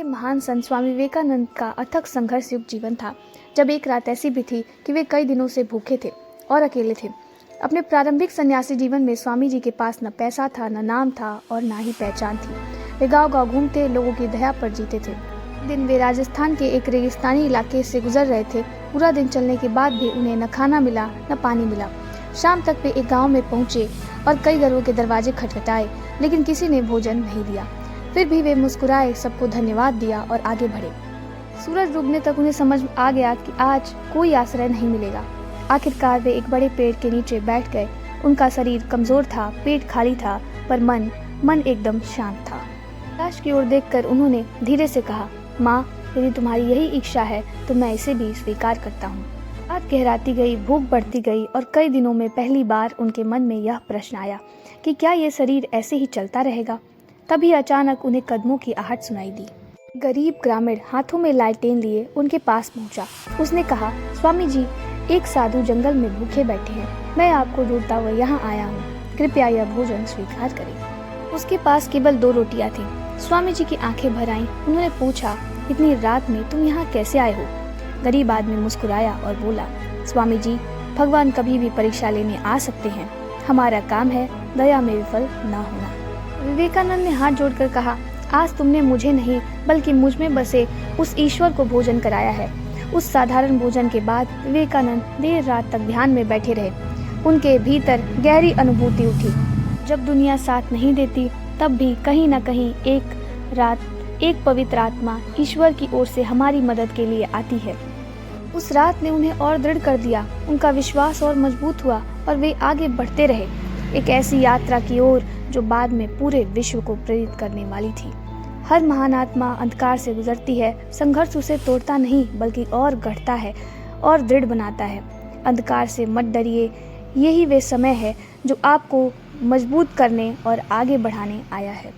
महान संत स्वामी विवेकानंद का अथक संघर्ष युक्त जीवन था। जब एक रात ऐसी भी थी कि वे कई दिनों से भूखे थे और अकेले थे। अपने प्रारंभिक सन्यासी जीवन में स्वामी जी के पास न पैसा था, न नाम था और न ही पहचान थी। वे गांव-गांव घूमते, लोगों की दया पर जीते थे। एक दिन वे राजस्थान के एक रेगिस्तानी इलाके से गुजर रहे थे। पूरा दिन चलने के बाद भी उन्हें न खाना मिला न पानी मिला। शाम तक वे एक गाँव में पहुँचे और कई घरों के दरवाजे खटखटाए, लेकिन किसी ने भोजन नहीं दिया। फिर भी वे मुस्कुराए, सबको धन्यवाद दिया और आगे बढ़े। सूरज डूबने तक उन्हें समझ आ गया कि आज कोई आश्रय नहीं मिलेगा। आखिरकार वे एक बड़े पेड़ के नीचे बैठ गए। उनका शरीर कमजोर था, पेट खाली था, पर मन एकदम शांत था। आकाश की ओर देखकर उन्होंने धीरे से कहा, माँ, यदि तुम्हारी यही इच्छा है तो मैं इसे भी स्वीकार करता हूँ। रात गहराती गई, भूख बढ़ती गई और कई दिनों में पहली बार उनके मन में यह प्रश्न आया कि क्या ये शरीर ऐसे ही चलता रहेगा। तभी अचानक उन्हें कदमों की आहट सुनाई दी। गरीब ग्रामीण हाथों में लालटेन लिए उनके पास पहुंचा। उसने कहा, स्वामी जी, एक साधु जंगल में भूखे बैठे हैं। मैं आपको ढूंढता हुआ यहाँ आया हूँ। कृपया यह भोजन स्वीकार करें। उसके पास केवल 2 रोटियाँ थीं। स्वामी जी की आंखें भर आईं। उन्होंने पूछा, इतनी रात में तुम यहाँ कैसे आए हो? गरीब आदमी मुस्कुराया और बोला, स्वामी जी, भगवान कभी भी परीक्षा लेने आ सकते हैं। हमारा काम है दया में विफल न होना। विवेकानंद ने हाथ जोड़कर कहा, आज तुमने मुझे नहीं बल्कि मुझ में बसे उस ईश्वर को भोजन कराया है। उस साधारण भोजन के बाद विवेकानंद देर रात तक ध्यान में बैठे रहे। उनके भीतर गहरी अनुभूति उठी। जब दुनिया साथ नहीं देती, तब भी कहीं न कहीं एक पवित्र आत्मा ईश्वर की ओर से हमारी मदद के लिए आती है। उस रात ने उन्हें और दृढ़ कर दिया। उनका विश्वास और मजबूत हुआ और वे आगे बढ़ते रहे, एक ऐसी यात्रा की ओर जो बाद में पूरे विश्व को प्रेरित करने वाली थी। हर महान आत्मा अंधकार से गुजरती है। संघर्ष उसे तोड़ता नहीं बल्कि और गढ़ता है और दृढ़ बनाता है। अंधकार से मत डरिए, यही वे समय है जो आपको मजबूत करने और आगे बढ़ाने आया है।